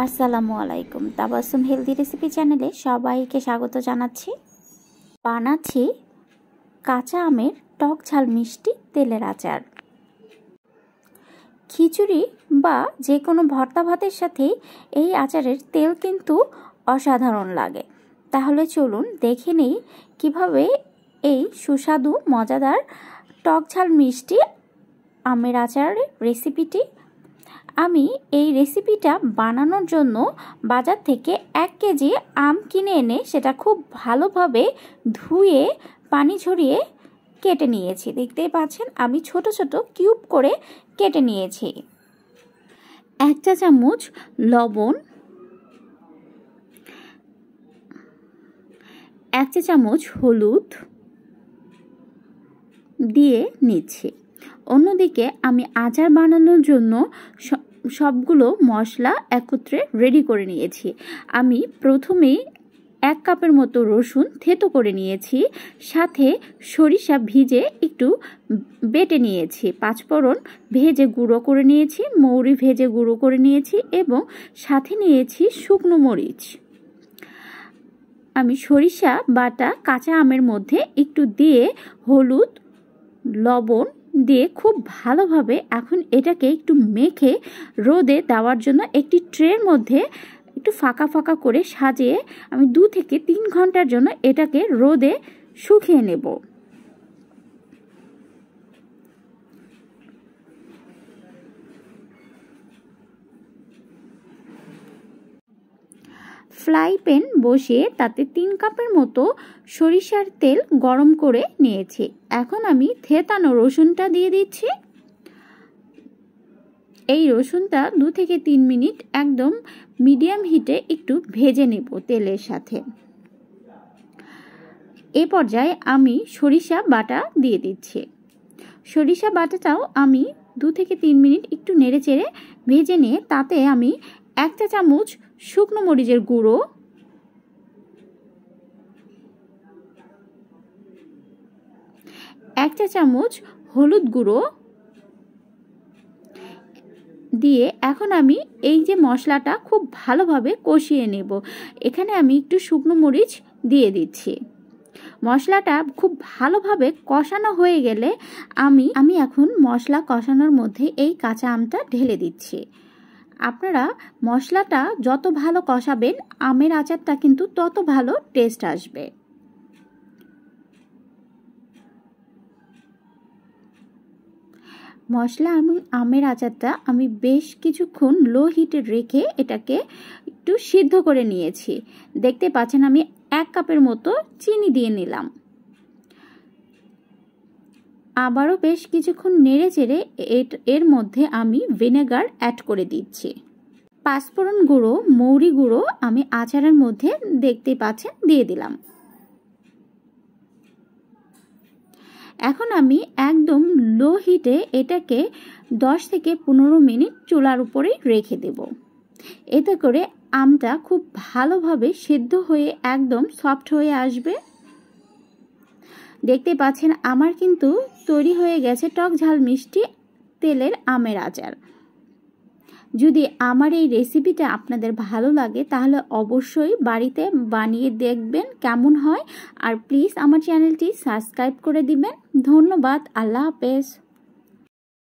আসসালামু আলাইকুম। Tabassum healthy recipe চ্যানেলে সবাইকে স্বাগত জানাচ্ছি। বানাচ্ছি কাঁচা আমের টক ঝাল মিষ্টি তেলের আচার। খিচুড়ি বা যে কোনো ভর্তা ভাতের সাথেই এই আচারের তেল কিন্তু অসাধারণ লাগে। তাহলে চলুন দেখে নেই কীভাবে এই সুস্বাদু মজাদার টক ঝাল মিষ্টি আমের আচারের রেসিপিটি। আমি এই রেসিপিটা বানানোর জন্য বাজার থেকে 1 কেজি আম কিনে এনে সেটা খুব ভালোভাবে ধুয়ে পানি ঝরিয়ে কেটে নিয়েছি। দেখতেই পাচ্ছেন আমি ছোট ছোট কিউব করে কেটে নিয়েছি। 1 চা চামচ লবণ, 1 চা চামচ হলুদ দিয়ে নিচ্ছি। অন্যদিকে আমি আচার বানানোর জন্য সবগুলো মশলা একত্রে রেডি করে নিয়েছি। আমি প্রথমেই 1 কাপের মতো রসুন থেতো করে নিয়েছি, সাথে সরিষা ভিজে একটু বেটে নিয়েছি, 5 ফোড়ন ভেজে গুঁড়ো করে নিয়েছি, মৌরি ভেজে গুঁড়ো করে নিয়েছি এবং সাথে নিয়েছি শুকনো মরিচ। আমি সরিষা বাটা কাঁচা আমের মধ্যে একটু দিয়ে হলুদ লবণ দিয়ে খুব ভালোভাবে এখন এটাকে একটু মেখে রোদে দেওয়ার জন্য একটি ট্রের মধ্যে একটু ফাঁকা ফাঁকা করে সাজিয়ে আমি 2 থেকে 3 ঘন্টার জন্য এটাকে রোদে শুকিয়ে নেব। ফ্রাই প্যান বসিয়ে তাতে 3 কাপের মতো সরিষার তেল গরম করে নিয়েছি। এখন আমি থেতানো রসুনটা দিয়ে দিচ্ছি। এই রসুনটা 2 থেকে 3 মিনিট একদম মিডিয়াম হিটে একটু ভেজে নেব তেলের সাথে। এই পর্যায়ে আমি সরিষা বাটা দিয়ে দিচ্ছি। সরিষা বাটাটাও আমি 2 থেকে 3 মিনিট একটু নেড়েচেড়ে ভেজে নিয়ে তাতে আমি 1 চা চামচ শুকনো মরিচের গুঁড়ো, 1 চা চামচ হলুদ গুঁড়ো দিয়ে এখন আমি এই যে মশলাটা খুব ভালোভাবে কষিয়ে নেব। এখানে আমি একটু শুকনো মরিচ দিয়ে দিচ্ছি। মশলাটা খুব ভালোভাবে কষানো হয়ে গেলে আমি এখন মশলা কষানোর মধ্যে এই কাঁচা আমটা ঢেলে দিচ্ছি। আপনারা মশলাটা যত ভালো কষাবেন আমের আচারটা কিন্তু তত ভালো টেস্ট আসবে। মশলা এবং আমের আচারটা আমি বেশ কিছুক্ষণ লো হিটে রেখে এটাকে একটু সিদ্ধ করে নিয়েছি। দেখতে পাচ্ছেন আমি 1 কাপের মতো চিনি দিয়ে নিলাম। আবারও বেশ কিছুক্ষণ নেড়ে চেড়ে এর মধ্যে আমি ভিনেগার অ্যাড করে দিচ্ছি। 5 ফোড়ন গুঁড়ো মৌরি গুঁড়ো আমি আচারের মধ্যে দেখতে পাচ্ছেন দিয়ে দিলাম। এখন আমি একদম লো হিটে এটাকে 10 থেকে 15 মিনিট চুলার উপরেই রেখে দেব। এতে করে আমটা খুব ভালোভাবে সিদ্ধ হয়ে একদম সফট হয়ে আসবে। দেখতে পাচ্ছেন আমার কিন্তু তৈরি হয়ে গেছে টক ঝাল মিষ্টি তেলের আমের আচার। যদি আমার এই রেসিপিটা আপনাদের ভালো লাগে তাহলে অবশ্যই বাড়িতে বানিয়ে দেখবেন কেমন হয়, আর প্লিজ আমার চ্যানেলটি সাবস্ক্রাইব করে দিবেন। ধন্যবাদ। আল্লাহ হাফেজ।